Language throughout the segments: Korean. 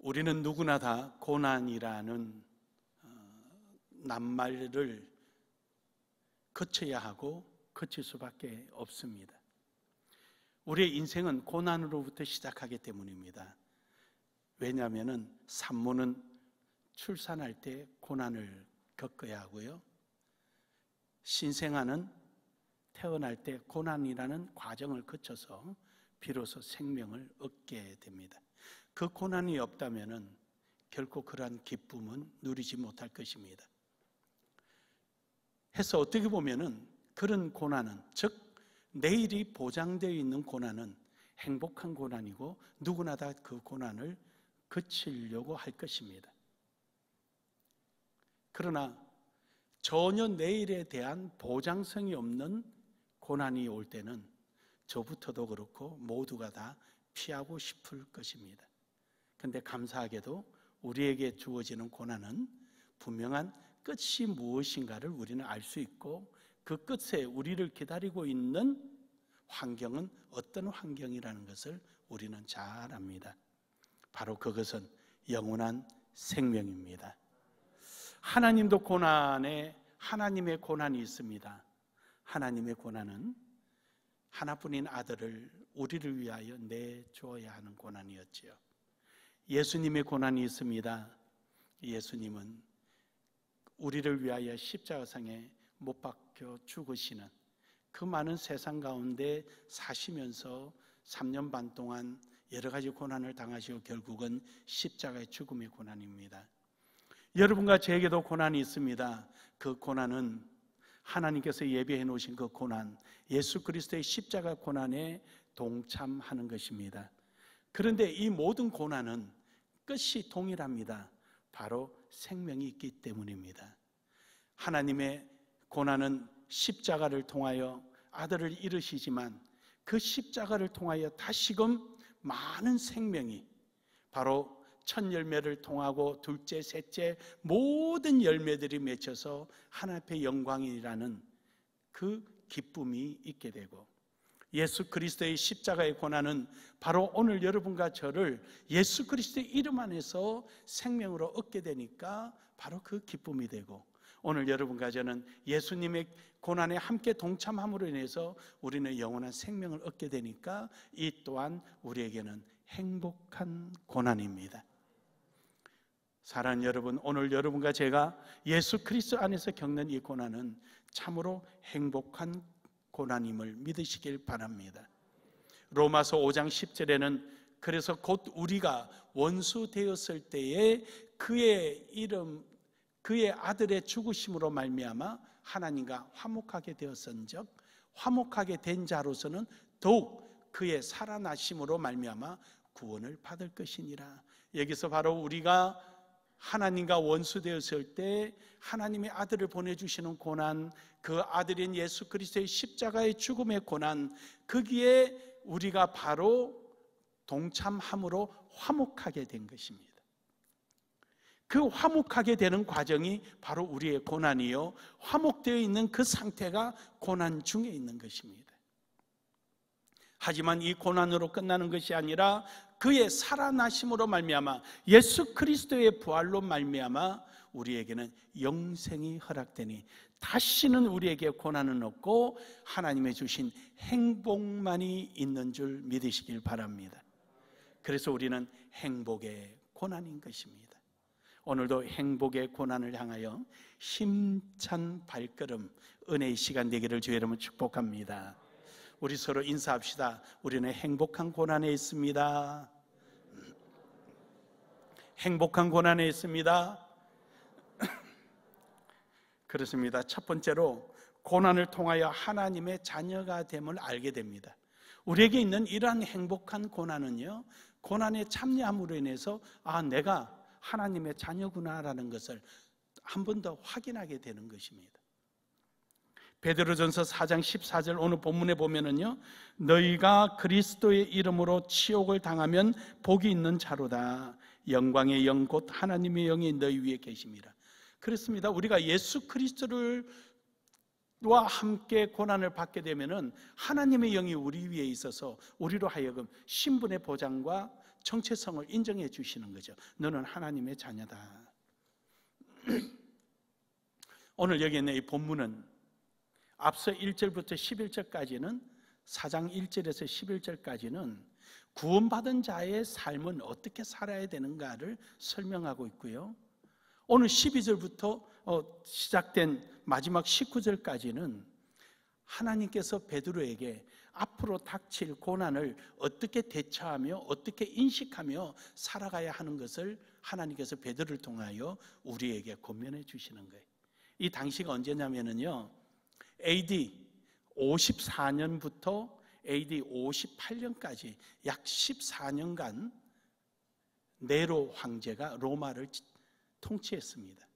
우리는 누구나 다 고난이라는 낱말을 거쳐야 하고 거칠 수밖에 없습니다. 우리의 인생은 고난으로부터 시작하기 때문입니다. 왜냐하면 산모는 출산할 때 고난을 겪어야 하고요, 신생아는 태어날 때 고난이라는 과정을 거쳐서 비로소 생명을 얻게 됩니다. 그 고난이 없다면 결코 그러한 기쁨은 누리지 못할 것입니다. 해서 어떻게 보면은 그런 고난은, 즉 내일이 보장되어 있는 고난은 행복한 고난이고 누구나 다 그 고난을 거치려고 할 것입니다. 그러나 전혀 내일에 대한 보장성이 없는 고난이 올 때는 저부터도 그렇고 모두가 다 피하고 싶을 것입니다. 그런데 감사하게도 우리에게 주어지는 고난은 분명한 끝이 무엇인가를 우리는 알 수 있고, 그 끝에 우리를 기다리고 있는 환경은 어떤 환경이라는 것을 우리는 잘 압니다. 바로 그것은 영원한 생명입니다. 하나님도 하나님의 고난이 있습니다. 하나님의 고난은 하나뿐인 아들을 우리를 위하여 내주어야 하는 고난이었지요. 예수님의 고난이 있습니다. 예수님은 우리를 위하여 십자가상에 못 박혀 죽으시는 그 많은 세상 가운데 사시면서 3년 반 동안 여러 가지 고난을 당하시고 결국은 십자가의 죽음의 고난입니다. 여러분과 저에게도 고난이 있습니다. 그 고난은 하나님께서 예비해 놓으신 그 고난, 예수 그리스도의 십자가 고난에 동참하는 것입니다. 그런데 이 모든 고난은 끝이 동일합니다. 바로 생명이 있기 때문입니다. 하나님의 고난은 십자가를 통하여 아들을 잃으시지만 그 십자가를 통하여 다시금 많은 생명이, 바로 첫 열매를 통하고 둘째, 셋째 모든 열매들이 맺혀서 하나님 앞에 영광이라는 그 기쁨이 있게 되고, 예수 그리스도의 십자가의 고난은 바로 오늘 여러분과 저를 예수 그리스도의 이름 안에서 생명으로 얻게 되니까 바로 그 기쁨이 되고, 오늘 여러분과 저는 예수님의 고난에 함께 동참함으로 인해서 우리는 영원한 생명을 얻게 되니까 이 또한 우리에게는 행복한 고난입니다. 사랑하는 여러분, 오늘 여러분과 제가 예수 그리스도 안에서 겪는 이 고난은 참으로 행복한 고난임을 믿으시길 바랍니다. 로마서 5장 10절에는 그래서 곧 우리가 원수 되었을 때에 그의 아들의 죽으심으로 말미암아 하나님과 화목하게 되었은즉 화목하게 된 자로서는 더욱 그의 살아나심으로 말미암아 구원을 받을 것이니라. 여기서 바로 우리가 하나님과 원수 되었을 때 하나님의 아들을 보내주시는 고난, 그 아들인 예수 그리스도의 십자가의 죽음의 고난, 거기에 우리가 바로 동참함으로 화목하게 된 것입니다. 그 화목하게 되는 과정이 바로 우리의 고난이요, 화목되어 있는 그 상태가 고난 중에 있는 것입니다. 하지만 이 고난으로 끝나는 것이 아니라 그의 살아나심으로 말미암아, 예수 그리스도의 부활로 말미암아 우리에게는 영생이 허락되니 다시는 우리에게 고난은 없고 하나님의 주신 행복만이 있는 줄 믿으시길 바랍니다. 그래서 우리는 행복의 고난인 것입니다. 오늘도 행복의 고난을 향하여 힘찬 발걸음, 은혜의 시간 되기를 주의 이름으로 축복합니다. 우리 서로 인사합시다. 우리는 행복한 고난에 있습니다. 행복한 고난에 있습니다. 그렇습니다. 첫 번째로 고난을 통하여 하나님의 자녀가 됨을 알게 됩니다. 우리에게 있는 이러한 행복한 고난은요, 고난에 참여함으로 인해서 내가 하나님의 자녀구나라는 것을 한 번 더 확인하게 되는 것입니다. 베드로전서 4장 14절 오늘 본문에 보면은요, 너희가 그리스도의 이름으로 치욕을 당하면 복이 있는 자로다. 영광의 영 곧 하나님의 영이 너희 위에 계심이라. 그렇습니다. 우리가 예수 그리스도와 함께 고난을 받게 되면은 하나님의 영이 우리 위에 있어서 우리로 하여금 신분의 보장과 정체성을 인정해 주시는 거죠. 너는 하나님의 자녀다. 오늘 여기 있는 이 본문은 앞서 1절부터 11절까지는 4장 1절에서 11절까지는 구원받은 자의 삶은 어떻게 살아야 되는가를 설명하고 있고요. 오늘 12절부터 시작된 마지막 19절까지는 하나님께서 베드로에게 앞으로 닥칠 고난을 어떻게 대처하며 어떻게 인식하며 살아가야 하는 것을 하나님께서 베드로를 통하여 우리에게 권면해 주시는 거예요. 이 당시가 언제냐면요, AD 54년부터 AD 58년까지 약 14년간 네로 황제가 로마를 통치했습니다.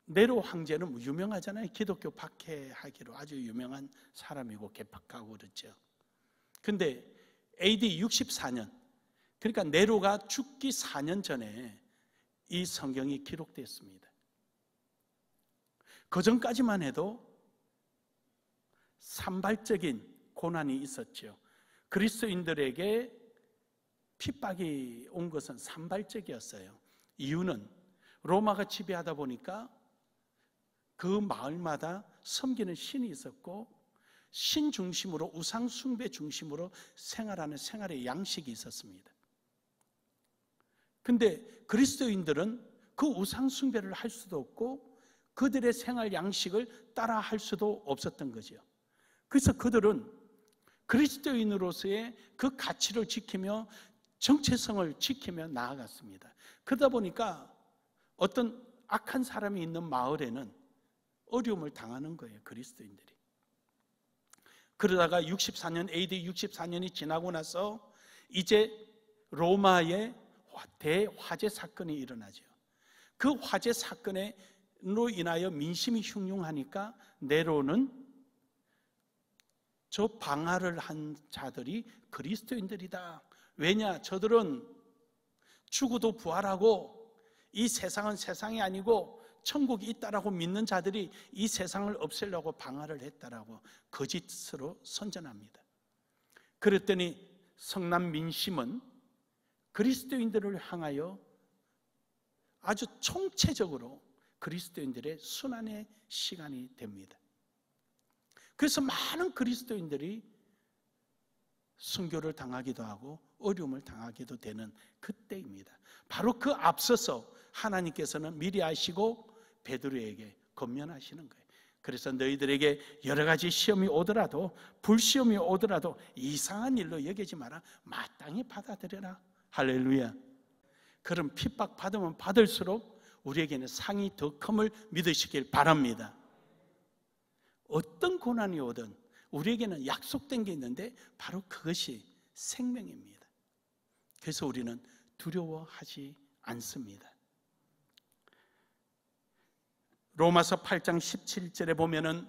네로 황제는 유명하잖아요. 기독교 박해하기로 아주 유명한 사람이고 개박하고 그렇죠. 근데 AD 64년, 그러니까 네로가 죽기 4년 전에 이 성경이 기록됐습니다. 그 전까지만 해도 산발적인 고난이 있었죠. 그리스도인들에게 핍박이 온 것은 산발적이었어요. 이유는 로마가 지배하다 보니까 그 마을마다 섬기는 신이 있었고 신 중심으로, 우상 숭배 중심으로 생활하는 생활의 양식이 있었습니다. 근데 그리스도인들은 그 우상 숭배를 할 수도 없고 그들의 생활 양식을 따라 할 수도 없었던 거죠. 그래서 그들은 그리스도인으로서의 그 가치를 지키며 정체성을 지키며 나아갔습니다. 그러다 보니까 어떤 악한 사람이 있는 마을에는 어려움을 당하는 거예요, 그리스도인들이. 그러다가 64년, AD 64년이 지나고 나서 이제 로마의 대화재 사건이 일어나죠. 그 화재 사건으로 인하여 민심이 흉흉하니까 네로는 저 방화를 한 자들이 그리스도인들이다. 왜냐? 저들은 죽어도 부활하고 이 세상은 세상이 아니고 천국이 있다라고 믿는 자들이 이 세상을 없애려고 방화를 했다라고 거짓으로 선전합니다. 그랬더니 성난 민심은 그리스도인들을 향하여 아주 총체적으로 그리스도인들의 순환의 시간이 됩니다. 그래서 많은 그리스도인들이 순교를 당하기도 하고 어려움을 당하기도 되는 그때입니다. 바로 그 앞서서 하나님께서는 미리 아시고 베드로에게 권면하시는 거예요. 그래서 너희들에게 여러 가지 시험이 오더라도, 불시험이 오더라도 이상한 일로 여기지 마라. 마땅히 받아들여라. 할렐루야. 그런 핍박 받으면 받을수록 우리에게는 상이 더 큼을 믿으시길 바랍니다. 어떤 고난이 오든 우리에게는 약속된 게 있는데 바로 그것이 생명입니다. 그래서 우리는 두려워하지 않습니다. 로마서 8장 17절에 보면은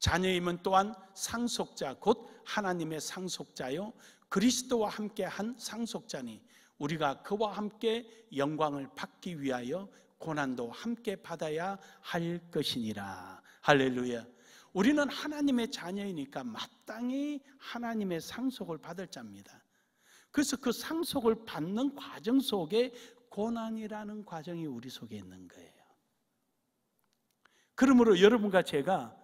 자녀임은 또한 상속자 곧 하나님의 상속자요 그리스도와 함께한 상속자니 우리가 그와 함께 영광을 받기 위하여 고난도 함께 받아야 할 것이니라. 할렐루야. 우리는 하나님의 자녀이니까 마땅히 하나님의 상속을 받을 자입니다. 그래서 그 상속을 받는 과정 속에 고난이라는 과정이 우리 속에 있는 거예요. 그러므로 여러분과 제가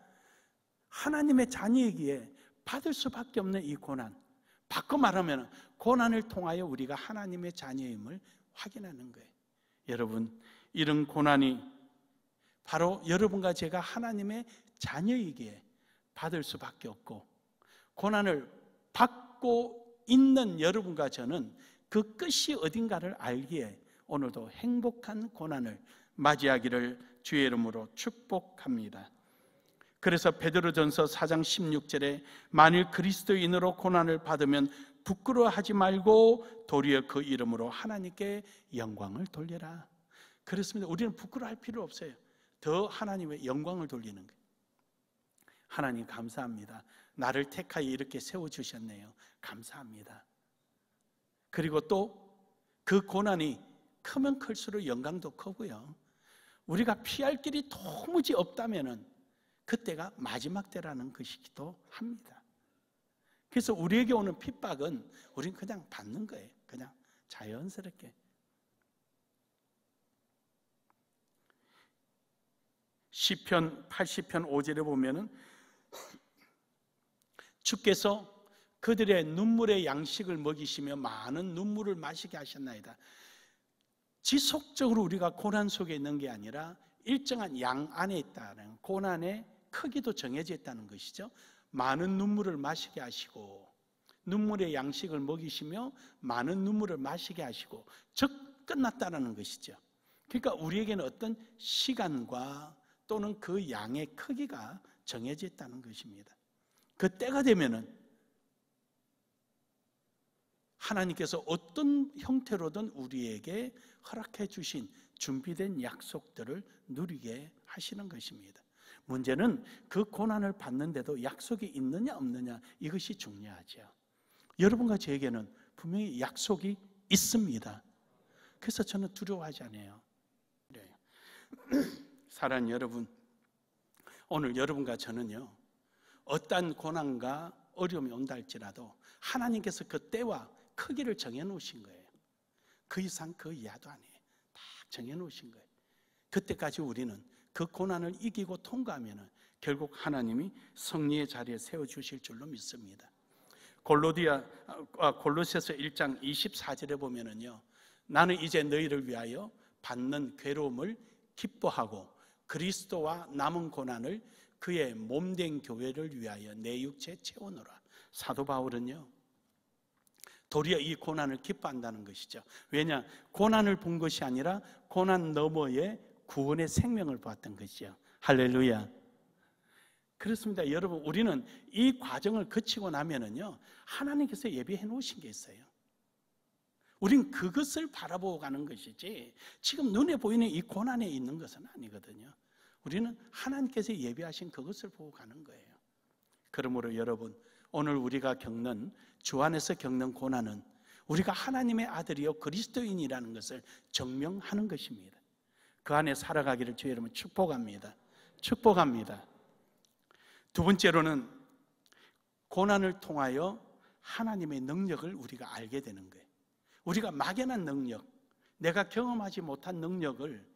하나님의 자녀이기에 받을 수밖에 없는 이 고난, 바꿔 말하면 고난을 통하여 우리가 하나님의 자녀임을 확인하는 거예요. 여러분, 이런 고난이 바로 여러분과 제가 하나님의 자녀이기에 받을 수밖에 없고, 고난을 받고 있는 여러분과 저는 그 끝이 어딘가를 알기에 오늘도 행복한 고난을 맞이하기를 주의 이름으로 축복합니다. 그래서 베드로전서 4장 16절에 만일 그리스도인으로 고난을 받으면 부끄러워하지 말고 도리어 그 이름으로 하나님께 영광을 돌려라. 그렇습니다. 우리는 부끄러워할 필요 없어요. 더 하나님의 영광을 돌리는 거예요. 하나님 감사합니다. 나를 택하여 이렇게 세워주셨네요. 감사합니다. 그리고 또 그 고난이 크면 클수록 영광도 크고요. 우리가 피할 길이 도무지 없다면은 그때가 마지막 때라는 것이기도 합니다. 그래서 우리에게 오는 핍박은 우리는 그냥 받는 거예요. 그냥 자연스럽게. 시편 80편 5절에 보면은 주께서 그들의 눈물의 양식을 먹이시며 많은 눈물을 마시게 하셨나이다. 지속적으로 우리가 고난 속에 있는 게 아니라 일정한 양 안에 있다는, 고난의 크기도 정해져 있다는 것이죠. 많은 눈물을 마시게 하시고 눈물의 양식을 먹이시며 많은 눈물을 마시게 하시고, 즉 끝났다는 것이죠. 그러니까 우리에게는 어떤 시간과 또는 그 양의 크기가 정해져 있다는 것입니다. 그 때가 되면은 하나님께서 어떤 형태로든 우리에게 허락해 주신 준비된 약속들을 누리게 하시는 것입니다. 문제는 그 고난을 받는데도 약속이 있느냐 없느냐, 이것이 중요하죠. 여러분과 저에게는 분명히 약속이 있습니다. 그래서 저는 두려워하지 않아요. 사랑하는 여러분, 오늘 여러분과 저는요, 어떠한 고난과 어려움이 온다 할지라도 하나님께서 그 때와 크기를 정해놓으신 거예요. 그 이상 그 이하도 아니에요. 딱 정해놓으신 거예요. 그때까지 우리는 그 고난을 이기고 통과하면 결국 하나님이 승리의 자리에 세워주실 줄로 믿습니다. 골로새서 1장 24절에 보면은요, 나는 이제 너희를 위하여 받는 괴로움을 기뻐하고 그리스도와 남은 고난을 그의 몸된 교회를 위하여 내 육체 채우노라. 사도 바울은요, 도리어 이 고난을 기뻐한다는 것이죠. 왜냐? 고난을 본 것이 아니라 고난 너머의 구원의 생명을 보았던 것이죠. 할렐루야. 그렇습니다. 여러분, 우리는 이 과정을 거치고 나면은요, 하나님께서 예비해 놓으신 게 있어요. 우린 그것을 바라보고 가는 것이지 지금 눈에 보이는 이 고난에 있는 것은 아니거든요. 우리는 하나님께서 예비하신 그것을 보고 가는 거예요. 그러므로 여러분, 오늘 우리가 겪는, 주 안에서 겪는 고난은 우리가 하나님의 아들이요 그리스도인이라는 것을 증명하는 것입니다. 그 안에 살아가기를 주의 이름으로 축복합니다. 축복합니다. 두 번째로는 고난을 통하여 하나님의 능력을 우리가 알게 되는 거예요. 우리가 막연한 능력, 내가 경험하지 못한 능력을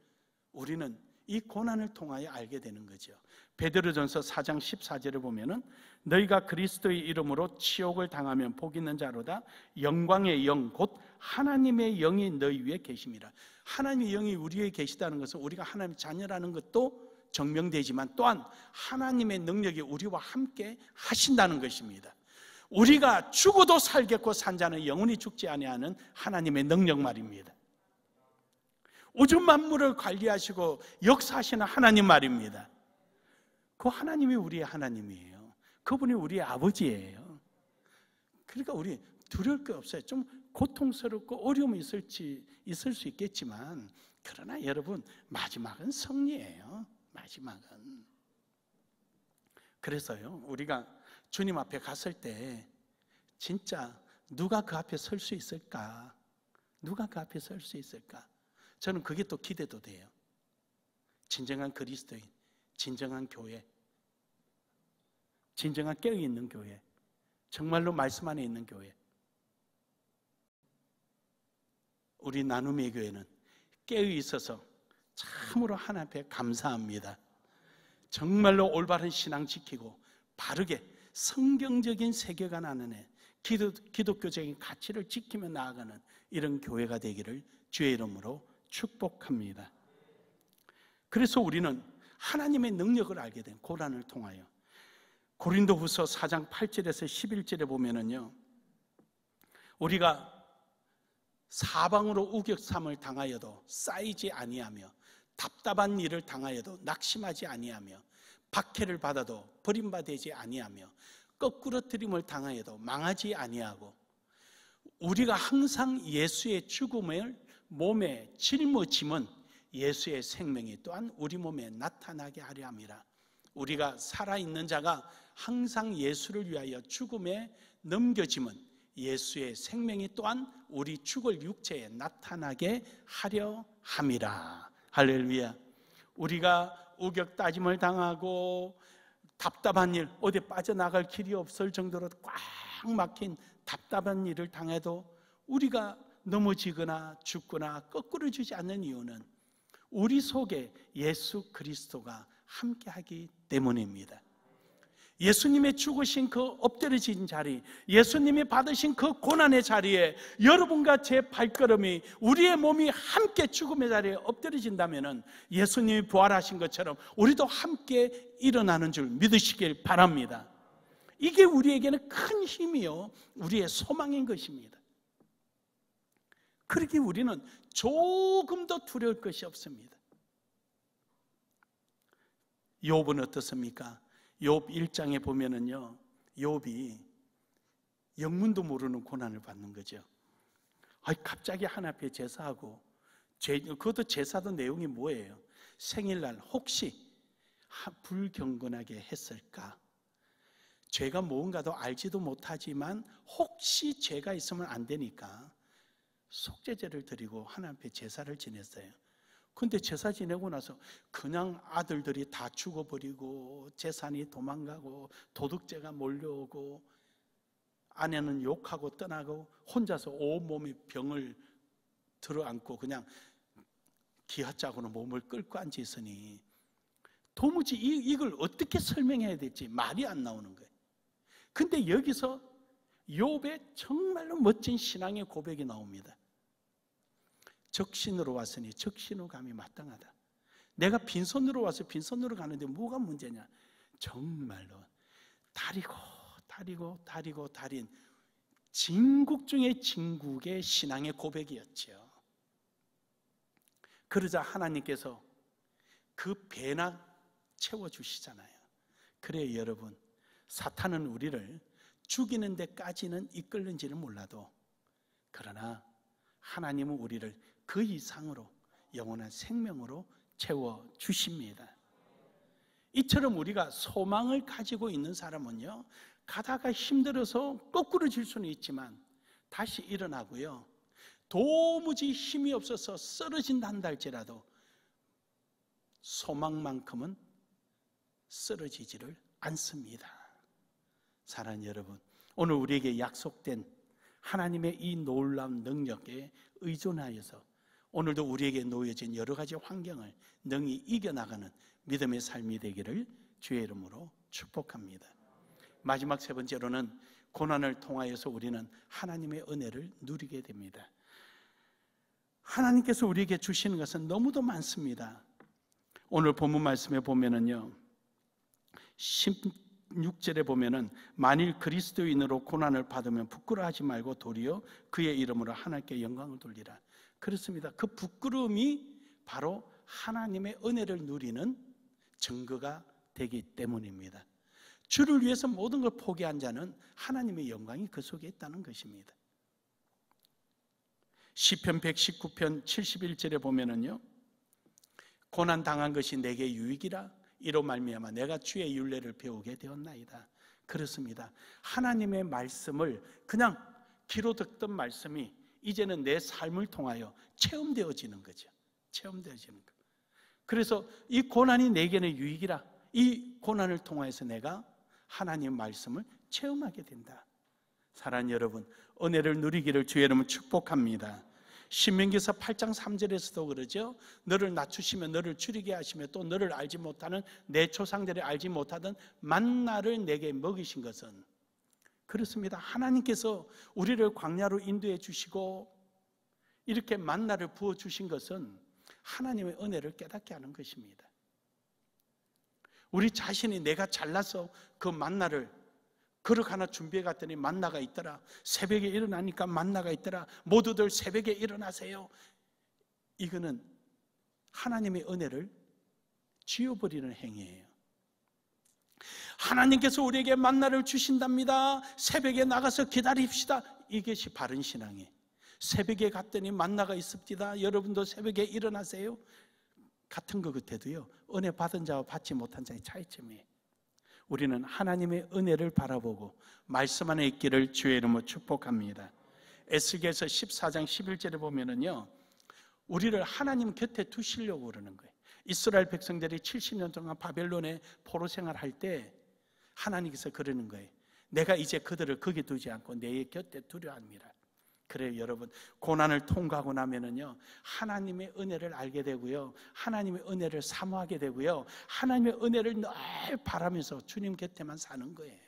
우리는 이 고난을 통하여 알게 되는 거죠. 베드로전서 4장 14절에 보면은 너희가 그리스도의 이름으로 치욕을 당하면 복 있는 자로다. 영광의 영 곧 하나님의 영이 너희 위에 계심이라. 하나님의 영이 우리 위에 계시다는 것은 우리가 하나님의 자녀라는 것도 증명되지만 또한 하나님의 능력이 우리와 함께 하신다는 것입니다. 우리가 죽어도 살겠고 산 자는 영원히 죽지 아니하는 하나님의 능력 말입니다. 우주 만물을 관리하시고 역사하시는 하나님 말입니다. 그 하나님이 우리의 하나님이에요. 그분이 우리의 아버지예요. 그러니까 우리 두려울 게 없어요. 좀 고통스럽고 어려움이 있을 수 있겠지만, 그러나 여러분, 마지막은 승리예요. 마지막은. 그래서요, 우리가 주님 앞에 갔을 때 진짜 누가 그 앞에 설 수 있을까? 누가 그 앞에 설 수 있을까? 저는 그게 또 기대도 돼요. 진정한 그리스도인, 진정한 교회, 진정한 깨어있는 교회, 정말로 말씀 안에 있는 교회. 우리 나눔의 교회는 깨어있어서 참으로 하나님 앞에 감사합니다. 정말로 올바른 신앙 지키고 바르게 성경적인 세계관 안에 기독교적인 가치를 지키며 나아가는 이런 교회가 되기를 주의 이름으로 축복합니다. 그래서 우리는 하나님의 능력을 알게 된 고난을 통하여 고린도후서 4장 8절에서 11절에 보면은요, 우리가 사방으로 우격삼을 당하여도 쌓이지 아니하며 답답한 일을 당하여도 낙심하지 아니하며 박해를 받아도 버림받지 아니하며 거꾸러뜨림을 당하여도 망하지 아니하고 우리가 항상 예수의 죽음을 몸에 짊어짐은 예수의 생명이 또한 우리 몸에 나타나게 하려 함이라. 우리가 살아있는 자가 항상 예수를 위하여 죽음에 넘겨짐은 예수의 생명이 또한 우리 죽을 육체에 나타나게 하려 함이라. 할렐루야. 우리가 우격다짐을 당하고 답답한 일, 어디 빠져나갈 길이 없을 정도로 꽉 꽉 막힌 답답한 일을 당해도 우리가 넘어지거나 죽거나 거꾸로 주지 않는 이유는 우리 속에 예수 그리스도가 함께하기 때문입니다. 예수님의 죽으신 그 엎드려진 자리, 예수님이 받으신 그 고난의 자리에 여러분과 제 발걸음이, 우리의 몸이 함께 죽음의 자리에 엎드려진다면 예수님이 부활하신 것처럼 우리도 함께 일어나는 줄 믿으시길 바랍니다. 이게 우리에게는 큰 힘이요, 우리의 소망인 것입니다. 그렇게 우리는 조금도 두려울 것이 없습니다. 욥은 어떻습니까? 욥 1장에 보면은요, 욥이 영문도 모르는 고난을 받는 거죠. 갑자기 하나님 앞에 제사하고, 그것도 제사도 내용이 뭐예요? 생일날 혹시 불경건하게 했을까? 죄가 뭔가도 알지도 못하지만 혹시 죄가 있으면 안 되니까 속죄제를 드리고 하나님 앞에 제사를 지냈어요. 근데 제사 지내고 나서 그냥 아들들이 다 죽어버리고 재산이 도망가고 도둑죄가 몰려오고 아내는 욕하고 떠나고 혼자서 온몸에 병을 들어안고 그냥 기아짜고는 몸을 끌고 앉아있으니 도무지 이걸 어떻게 설명해야 될지 말이 안 나오는 거예요. 근데 여기서 욥의 정말로 멋진 신앙의 고백이 나옵니다. 적신으로 왔으니 적신으로 감이 마땅하다. 내가 빈손으로 와서 빈손으로 가는데 뭐가 문제냐? 정말로 다린 진국 중의 진국의 신앙의 고백이었죠. 그러자 하나님께서 그 배나 채워주시잖아요. 그래요, 여러분, 사탄은 우리를 죽이는 데까지는 이끌는지는 몰라도 그러나 하나님은 우리를 그 이상으로 영원한 생명으로 채워주십니다. 이처럼 우리가 소망을 가지고 있는 사람은요, 가다가 힘들어서 거꾸로 질 수는 있지만 다시 일어나고요, 도무지 힘이 없어서 쓰러진다 한다 할지라도 소망만큼은 쓰러지지를 않습니다. 사랑하는 여러분, 오늘 우리에게 약속된 하나님의 이 놀라운 능력에 의존하여서 오늘도 우리에게 놓여진 여러 가지 환경을 능히 이겨나가는 믿음의 삶이 되기를 주의 이름으로 축복합니다. 마지막 세 번째로는 고난을 통하여서 우리는 하나님의 은혜를 누리게 됩니다. 하나님께서 우리에게 주시는 것은 너무도 많습니다. 오늘 본문 말씀에 보면은요, 16절에 보면은 만일 그리스도인으로 고난을 받으면 부끄러워하지 말고 도리어 그의 이름으로 하나님께 영광을 돌리라. 그렇습니다. 그 부끄러움이 바로 하나님의 은혜를 누리는 증거가 되기 때문입니다. 주를 위해서 모든 걸 포기한 자는 하나님의 영광이 그 속에 있다는 것입니다. 시편 119편 71절에 보면은요, 고난 당한 것이 내게 유익이라 이로 말미암아 내가 주의 율례를 배우게 되었나이다. 그렇습니다. 하나님의 말씀을 그냥 귀로 듣던 말씀이 이제는 내 삶을 통하여 체험되어지는 거죠. 체험되어지는 거. 그래서 이 고난이 내게는 유익이라, 이 고난을 통해서 내가 하나님의 말씀을 체험하게 된다. 사랑하는 여러분, 은혜를 누리기를 주의 이름으로 축복합니다. 신명기서 8장 3절에서도 그러죠. 너를 낮추시며 너를 줄이게 하시며 또 너를 알지 못하는 내 조상들이 알지 못하던 만나를 내게 먹이신 것은, 그렇습니다. 하나님께서 우리를 광야로 인도해 주시고 이렇게 만나를 부어 주신 것은 하나님의 은혜를 깨닫게 하는 것입니다. 우리 자신이 내가 잘나서 그 만나를 그릇 하나 준비해 갔더니 만나가 있더라. 새벽에 일어나니까 만나가 있더라. 모두들 새벽에 일어나세요. 이거는 하나님의 은혜를 지워버리는 행위예요. 하나님께서 우리에게 만나를 주신답니다. 새벽에 나가서 기다립시다. 이것이 바른 신앙이에요. 새벽에 갔더니 만나가 있습니다. 여러분도 새벽에 일어나세요. 같은 것 같아도요, 은혜 받은 자와 받지 못한 자의 차이점이에요. 우리는 하나님의 은혜를 바라보고 말씀 안에 있기를 주의 이름으로 축복합니다. 에스겔서 14장 11절에 보면은요, 우리를 하나님 곁에 두시려고 그러는 거예요. 이스라엘 백성들이 70년 동안 바벨론에 포로 생활할 때 하나님께서 그러는 거예요. 내가 이제 그들을 거기 두지 않고 내 곁에 두려합니다. 그래요, 여러분. 고난을 통과하고 나면은요, 하나님의 은혜를 알게 되고요, 하나님의 은혜를 사모하게 되고요, 하나님의 은혜를 늘 바라면서 주님 곁에만 사는 거예요.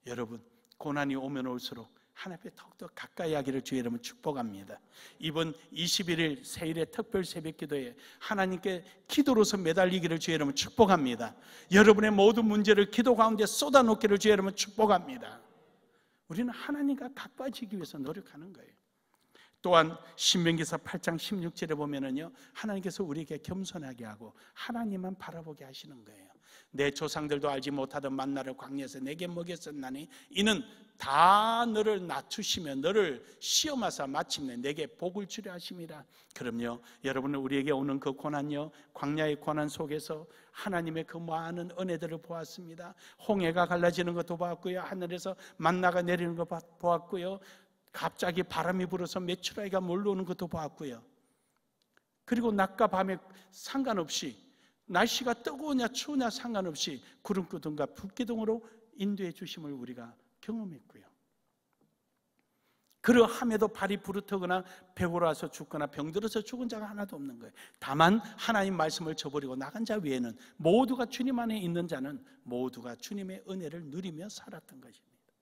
여러분, 고난이 오면 올수록 하나님 앞에 더욱더 가까이 하기를 주의 이름으로 축복합니다. 이번 21일 세일의 특별 새벽 기도에 하나님께 기도로서 매달리기를 주의 이름으로 축복합니다. 여러분의 모든 문제를 기도 가운데 쏟아놓기를 주의 이름으로 축복합니다. 우리는 하나님과 가까워지기 위해서 노력하는 거예요. 또한 신명기서 8장 16절에 보면은요, 하나님께서 우리에게 겸손하게 하고 하나님만 바라보게 하시는 거예요. 내 조상들도 알지 못하던 만나를 광야에서 내게 먹였었나니 이는 다 너를 낮추시며 너를 시험하사 마침내 내게 복을 주려 하심이라. 그럼요, 여러분은 우리에게 오는 그 고난요, 광야의 고난 속에서 하나님의 그 많은 은혜들을 보았습니다. 홍해가 갈라지는 것도 보았고요, 하늘에서 만나가 내리는 것 보았고요, 갑자기 바람이 불어서 메추라기가 몰려오는 것도 보았고요, 그리고 낮과 밤에 상관없이, 날씨가 뜨거우냐 추우냐 상관없이 구름기둥과 불기둥으로 인도해 주심을 우리가 경험했고요, 그러함에도 발이 부르트거나 배고라서 죽거나 병들어서 죽은 자가 하나도 없는 거예요. 다만 하나님 말씀을 저버리고 나간 자 외에는 모두가 주님 안에 있는 자는 모두가 주님의 은혜를 누리며 살았던 것입니다.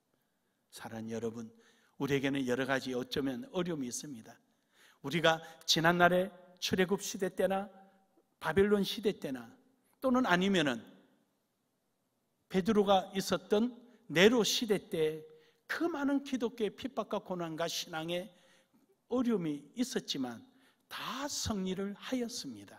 사랑하는 여러분, 우리에게는 여러 가지 어쩌면 어려움이 있습니다. 우리가 지난날의 출애굽 시대 때나 바벨론 시대 때나 또는 아니면은 베드로가 있었던 네로 시대 때 그 많은 기독교의 핍박과 고난과 신앙의 어려움이 있었지만 다 승리를 하였습니다.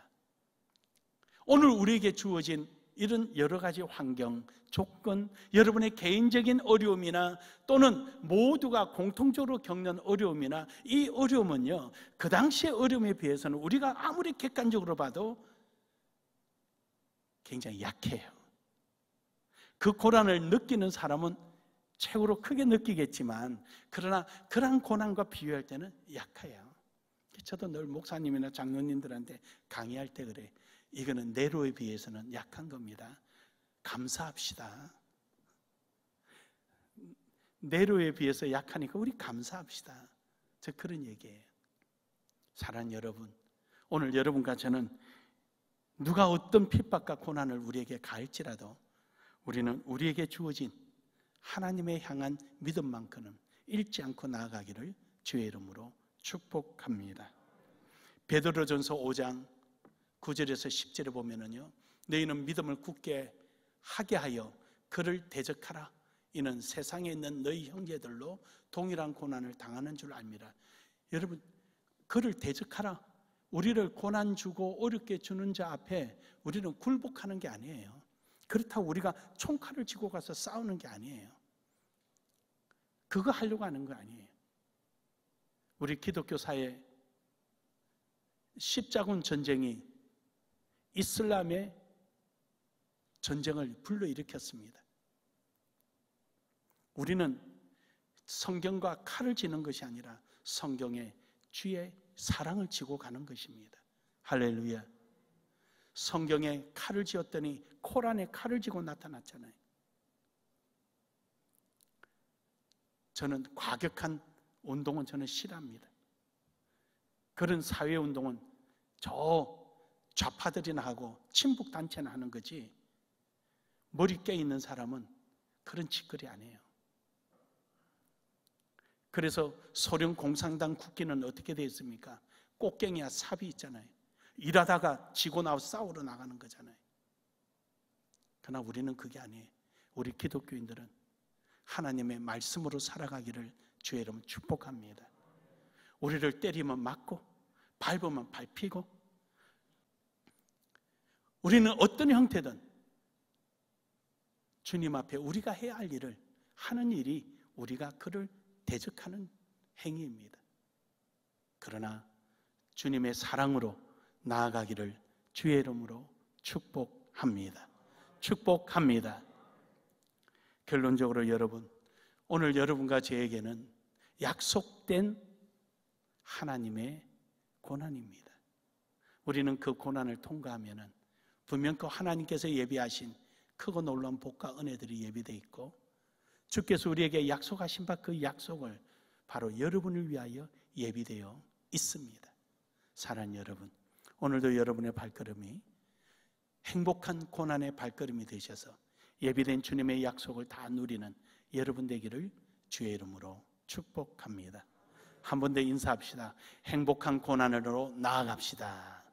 오늘 우리에게 주어진 이런 여러 가지 환경, 조건, 여러분의 개인적인 어려움이나 또는 모두가 공통적으로 겪는 어려움이나 이 어려움은요, 그 당시의 어려움에 비해서는 우리가 아무리 객관적으로 봐도 굉장히 약해요. 그 고난을 느끼는 사람은 최고로 크게 느끼겠지만, 그러나 그러한 고난과 비교할 때는 약해요. 저도 늘 목사님이나 장로님들한테 강의할 때 그래, 이거는 네로에 비해서는 약한 겁니다. 감사합시다. 네로에 비해서 약하니까 우리 감사합시다. 저 그런 얘기예요. 사랑하는 여러분, 오늘 여러분과 저는 누가 어떤 핍박과 고난을 우리에게 가할지라도 우리는 우리에게 주어진 하나님의 향한 믿음만큼은 잃지 않고 나아가기를 주의 이름으로 축복합니다. 베드로전서 5장 9절에서 10절에 보면은요, 너희는 믿음을 굳게 하게 하여 그를 대적하라. 이는 세상에 있는 너희 형제들로 동일한 고난을 당하는 줄 압니다. 여러분, 그를 대적하라. 우리를 고난 주고 어렵게 주는 자 앞에 우리는 굴복하는 게 아니에요. 그렇다고 우리가 총칼을 쥐고 가서 싸우는 게 아니에요. 그거 하려고 하는 거 아니에요. 우리 기독교 사회 십자군 전쟁이 이슬람의 전쟁을 불러일으켰습니다. 우리는 성경과 칼을 쥐는 것이 아니라 성경의 주의 사랑을 쥐고 가는 것입니다. 할렐루야. 성경에 칼을 쥐었더니 코란에 칼을 쥐고 나타났잖아요. 저는 과격한 운동은 저는 싫어합니다. 그런 사회운동은 저 좌파들이나 하고 친북단체나 하는 거지, 머리 깨있는 사람은 그런 짓거리 안 해요. 그래서 소련 공산당 국기는 어떻게 되어 있습니까? 꽃갱이와 삽이 있잖아요. 일하다가 지고 나와 싸우러 나가는 거잖아요. 그러나 우리는 그게 아니에요. 우리 기독교인들은 하나님의 말씀으로 살아가기를 주의 이름으로 축복합니다. 우리를 때리면 맞고 밟으면 밟히고, 우리는 어떤 형태든 주님 앞에 우리가 해야 할 일을 하는 일이 우리가 그를 대적하는 행위입니다. 그러나 주님의 사랑으로 나아가기를 주의 이름으로 축복합니다. 축복합니다. 결론적으로 여러분, 오늘 여러분과 저에게는 약속된 하나님의 고난입니다. 우리는 그 고난을 통과하면은 분명 그 하나님께서 예비하신 크고 놀라운 복과 은혜들이 예비되어 있고, 주께서 우리에게 약속하신 바 그 약속을 바로 여러분을 위하여 예비되어 있습니다. 사랑하는 여러분, 오늘도 여러분의 발걸음이 행복한 고난의 발걸음이 되셔서 예비된 주님의 약속을 다 누리는 여러분 되기를 주의 이름으로 축복합니다. 한 번 더 인사합시다. 행복한 고난으로 나아갑시다.